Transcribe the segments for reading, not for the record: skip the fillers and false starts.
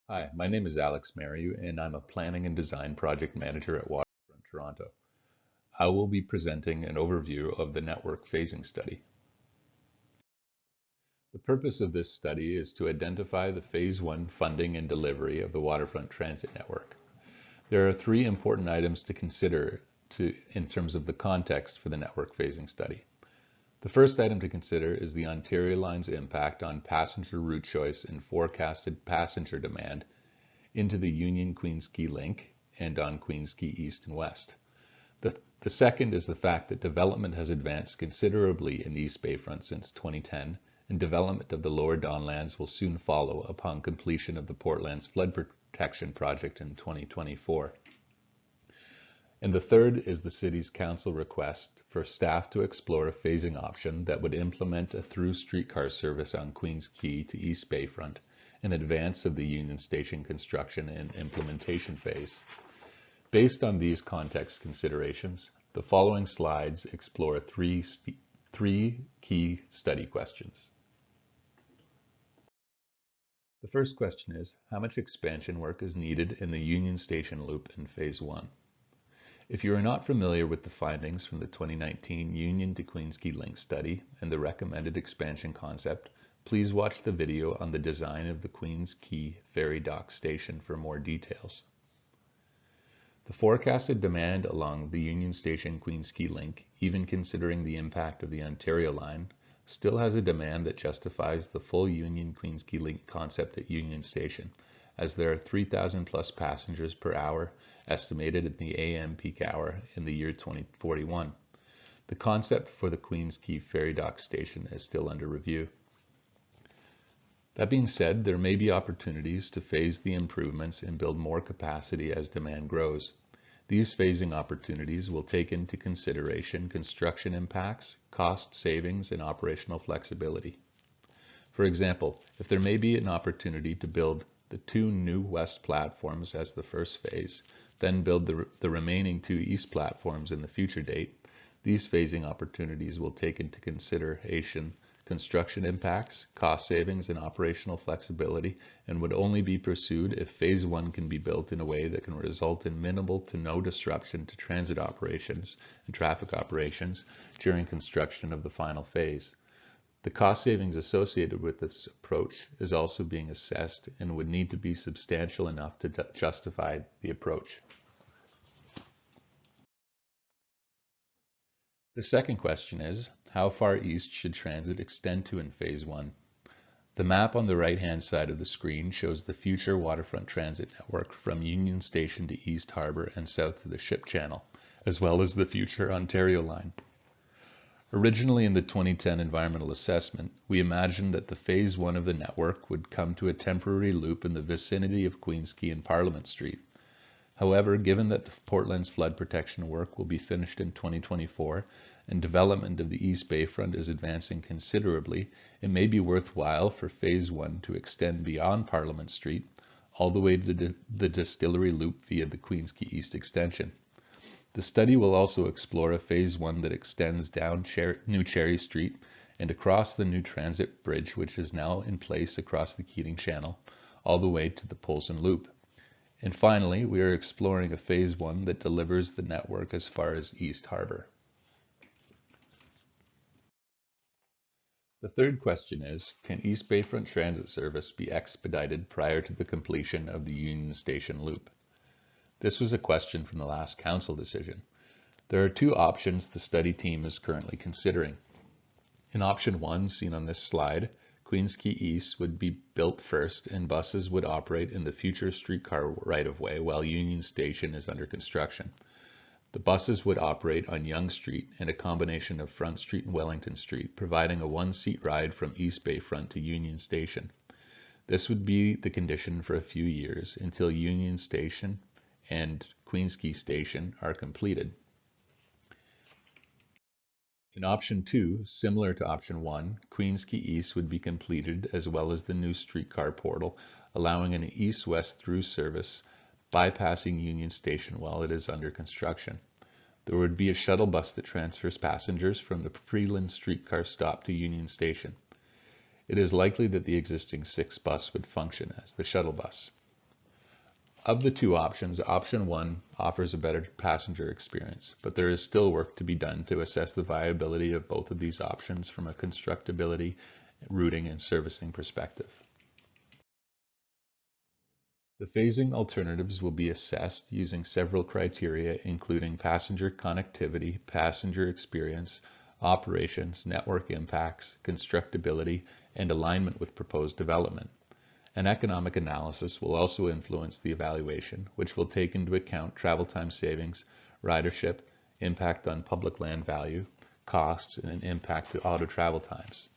Hi, my name is Alex Mariu, and I'm a Planning and Design Project Manager at Waterfront Toronto. I will be presenting an overview of the network phasing study. The purpose of this study is to identify the Phase 1 funding and delivery of the Waterfront Transit Network. There are three important items to consider in terms of the context for the network phasing study. The first item to consider is the Ontario Line's impact on passenger route choice and forecasted passenger demand into the Union Queens Quay link and on Queens Quay East and West. The second is the fact that development has advanced considerably in the East Bayfront since 2010, and development of the lower Donlands will soon follow upon completion of the Portlands Flood Protection Project in 2024. And the third is the City's Council request for staff to explore a phasing option that would implement a through streetcar service on Queens Quay to East Bayfront in advance of the Union Station construction and implementation phase. Based on these context considerations, the following slides explore three key study questions. The first question is, how much expansion work is needed in the Union Station loop in Phase 1? If you are not familiar with the findings from the 2019 Union to Queens Quay Link study and the recommended expansion concept, please watch the video on the design of the Queens Quay Ferry Dock Station for more details. The forecasted demand along the Union Station Queens Quay Link, even considering the impact of the Ontario Line, still has a demand that justifies the full Union Queens Quay Link concept at Union Station, as there are 3,000 plus passengers per hour estimated in the AM peak hour in the year 2041. The concept for the Queens Quay Ferry Dock Station is still under review. That being said, there may be opportunities to phase the improvements and build more capacity as demand grows. These phasing opportunities will take into consideration construction impacts, cost savings, and operational flexibility. For example, if there may be an opportunity to build the two new west platforms as the first phase, then build the remaining two east platforms in the future date, these phasing opportunities will take into consideration construction impacts, cost savings, and operational flexibility, and would only be pursued if Phase 1 can be built in a way that can result in minimal to no disruption to transit operations and traffic operations during construction of the final phase. The cost savings associated with this approach is also being assessed and would need to be substantial enough to justify the approach. The second question is, how far east should transit extend to in Phase 1? The map on the right-hand side of the screen shows the future Waterfront Transit Network from Union Station to East Harbour and south to the Ship Channel, as well as the future Ontario Line. Originally in the 2010 environmental assessment, we imagined that the Phase 1 of the network would come to a temporary loop in the vicinity of Queens Quay and Parliament Street. However, given that the Portland's flood protection work will be finished in 2024 and development of the East Bayfront is advancing considerably, it may be worthwhile for Phase 1 to extend beyond Parliament Street all the way to the Distillery Loop via the Queens Quay East extension. The study will also explore a Phase 1 that extends down New Cherry Street and across the new transit bridge, which is now in place across the Keating Channel, all the way to the Polson Loop. And finally, we are exploring a Phase 1 that delivers the network as far as East Harbour. The third question is, can East Bayfront Transit Service be expedited prior to the completion of the Union Station Loop? This was a question from the last council decision. There are two options the study team is currently considering. In option 1, seen on this slide, Queens Quay East would be built first and buses would operate in the future streetcar right-of-way while Union Station is under construction. The buses would operate on Yonge Street and a combination of Front Street and Wellington Street, providing a one-seat ride from East Bayfront to Union Station. This would be the condition for a few years until Union Station and Queens Quay Station are completed. In option 2, similar to option 1, Queens Quay East would be completed as well as the new streetcar portal, allowing an east-west through service bypassing Union Station while it is under construction. There would be a shuttle bus that transfers passengers from the Freeland streetcar stop to Union Station. It is likely that the existing 6 bus would function as the shuttle bus. Of the two options, option 1 offers a better passenger experience, but there is still work to be done to assess the viability of both of these options from a constructability, routing, and servicing perspective. The phasing alternatives will be assessed using several criteria, including passenger connectivity, passenger experience, operations, network impacts, constructability, and alignment with proposed development. An economic analysis will also influence the evaluation, which will take into account travel time savings, ridership, impact on public land value, costs, and an impact to auto travel times.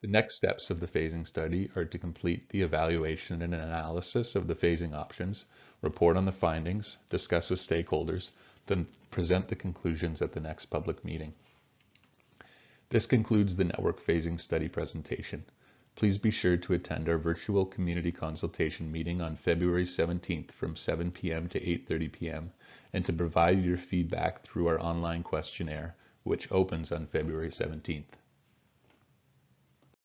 The next steps of the phasing study are to complete the evaluation and analysis of the phasing options, report on the findings, discuss with stakeholders, then present the conclusions at the next public meeting. This concludes the network phasing study presentation. Please be sure to attend our virtual community consultation meeting on February 17th from 7 p.m. to 8:30 p.m. and to provide your feedback through our online questionnaire, which opens on February 17th.